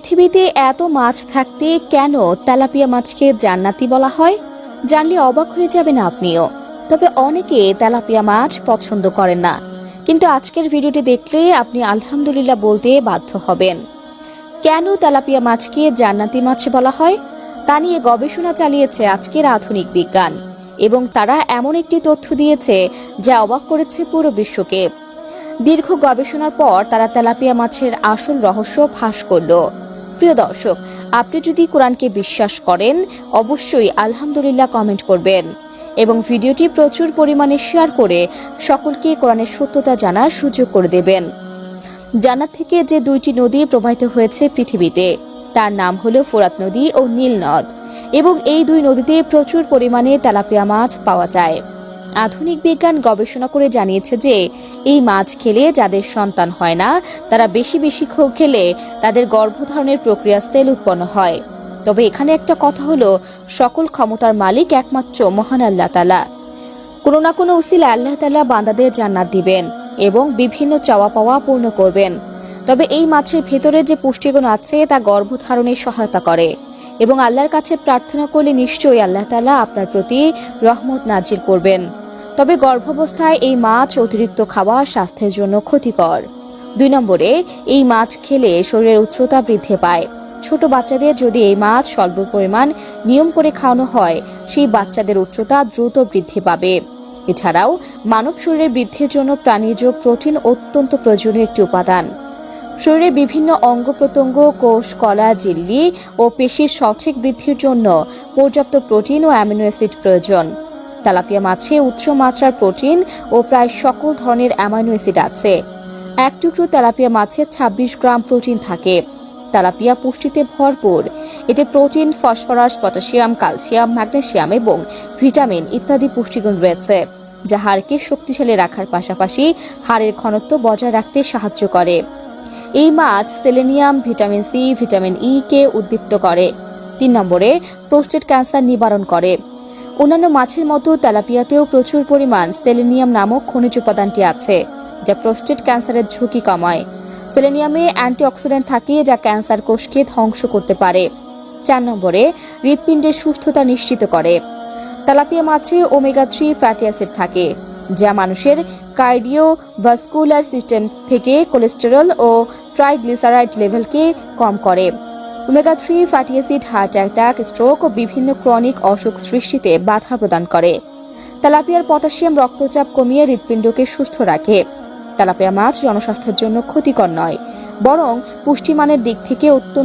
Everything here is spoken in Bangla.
পৃথিবীতে এত মাছ থাকতে কেন তেলাপিয়া মাছকে জান্নাতি বলা হয়? জানলে অবাক হয়ে যাবেন আপনিও। তবে অনেকে তেলাপিয়া মাছ পছন্দ করেন না, কিন্তু আজকের ভিডিওটি দেখলে আপনি আলহামদুলিল্লাহ বলতে বাধ্য হবেন। কেন তেলাপিয়া মাছকে জান্নাতি মাছ বলা হয় তা নিয়ে গবেষণা চালিয়েছে আজকের আধুনিক বিজ্ঞান, এবং তারা এমন একটি তথ্য দিয়েছে যা অবাক করেছে পুরো বিশ্বকে। দীর্ঘ গবেষণার পর তারা তেলাপিয়া মাছের আসল রহস্য ফাঁস করল। প্রিয় দর্শক, আপনি যদি কোরআনকে বিশ্বাস করেন অবশ্যই আলহামদুলিল্লাহ কমেন্ট করবেন এবং ভিডিওটি প্রচুর পরিমাণে শেয়ার করে সকলকে কোরআনের সত্যতা জানার সুযোগ করে দেবেন। জান্নাত থেকে যে দুইটি নদী প্রবাহিত হয়েছে পৃথিবীতে, তার নাম হলো ফোরাত নদী ও নীল নদ, এবং এই দুই নদীতে প্রচুর পরিমাণে তেলাপিয়া মাছ পাওয়া যায়। আধুনিক বিজ্ঞান গবেষণা করে জানিয়েছে যে এই মাছ খেলে যাদের সন্তান হয় না, তারা বেশি বেশি খেলে তাদের গর্ভধারণের প্রক্রিয়ায় তেল উৎপন্ন হয়। তবে এখানে একটা কথা হলো, সকল ক্ষমতার মালিক একমাত্র মহান আল্লাহ তাআলা। কোনো না কোনো উসিলা আল্লাহ তাআলা বান্দাদের জান্নাত দিবেন এবং বিভিন্ন চাওয়া পাওয়া পূর্ণ করবেন। তবে এই মাছের ভেতরে যে পুষ্টিগুণ আছে তা গর্ভধারণে সহায়তা করে, এবং আল্লাহর কাছে প্রার্থনা করলে নিশ্চয়ই আল্লাহ তাআলা আপনার প্রতি রহমত নাজিল করবেন। তবে গর্ভাবস্থায় এই মাছ অতিরিক্ত খাওয়া স্বাস্থ্যের জন্য ক্ষতিকর। 2 নম্বরে, এই মাছ খেলে শরীরের উচ্চতা বৃদ্ধি পায়। ছোট বাচ্চাদের যদি এই মাছ স্বল্প পরিমাণ নিয়ম করে খাওয়ানো হয়, সেই বাচ্চাদের উচ্চতা দ্রুত বৃদ্ধি পাবে। এছাড়াও মানব শরীরের বৃদ্ধির জন্য প্রাণীজ প্রোটিন অত্যন্ত প্রয়োজনীয় একটি উপাদান। শরীরের বিভিন্ন অঙ্গ প্রত্যঙ্গ, কোষ, কলা, ঝিল্লি ও পেশির সঠিক বৃদ্ধির জন্য পর্যাপ্ত প্রোটিন ও অ্যামিনো অ্যাসিড প্রয়োজন। তেলাপিয়া মাছে উচ্চ মাত্রার প্রোটিন ও প্রায় সকল ধরনের অ্যামাইনো অ্যাসিড আছে। এক টুকরো তেলাপিয়া মাছে 26 গ্রাম প্রোটিন থাকে। তেলাপিয়া পুষ্টিতে ভরপুর। এতে protein, phosphorus, potassium, calcium, magnesium এবং ভিটামিন ইত্যাদি পুষ্টিগুণ রয়েছে, যা হাড়কে শক্তিশালী রাখার পাশাপাশি হাড়ের ঘনত্ব বজায় রাখতে সাহায্য করে। এই মাছ selenium, vitamin C, vitamin E কে উদ্দীপ্ত করে। 3 নম্বরে, প্রোস্টেট ক্যান্সার নিবারণ করে। অন্যান্য মাছের মতো তেলাপিয়াতেও প্রচুর পরিমাণ সেলেনিয়াম নামক খনিজ উপাদানটি আছে, যা প্রোস্টেট ক্যান্সারের ঝুঁকি কমায়। সেলেনিয়ামে অ্যান্টিঅক্সিডেন্ট থাকে, যা ক্যান্সার কোষকে ধ্বংস করতে পারে। 4 নম্বরে, হৃৎপিণ্ডের সুস্থতা নিশ্চিত করে। তেলাপিয়া মাছে ওমেগা 3 ফ্যাটি অ্যাসিড থাকে, যা মানুষের কার্ডিওভাস্কুলার সিস্টেম থেকে কোলেস্টেরল ও ট্রাইগ্লিসারাইড লেভেলকে কম করে। Omega 3 fatty acid heart attack, stroke ও বিভিন্ন ক্রনিক অসুখ সৃষ্টিতে বাধা প্রদান করে। তেলাপিয়ার পটাশিয়াম রক্তচাপ কমিয়ে হৃৎপিণ্ডকে সুস্থ রাখে। তেলাপিয়া মাছ জনস্বাস্থ্যের জন্য ক্ষতিকর নয়, বরং পুষ্টিমানের দিক থেকে অত্যন্ত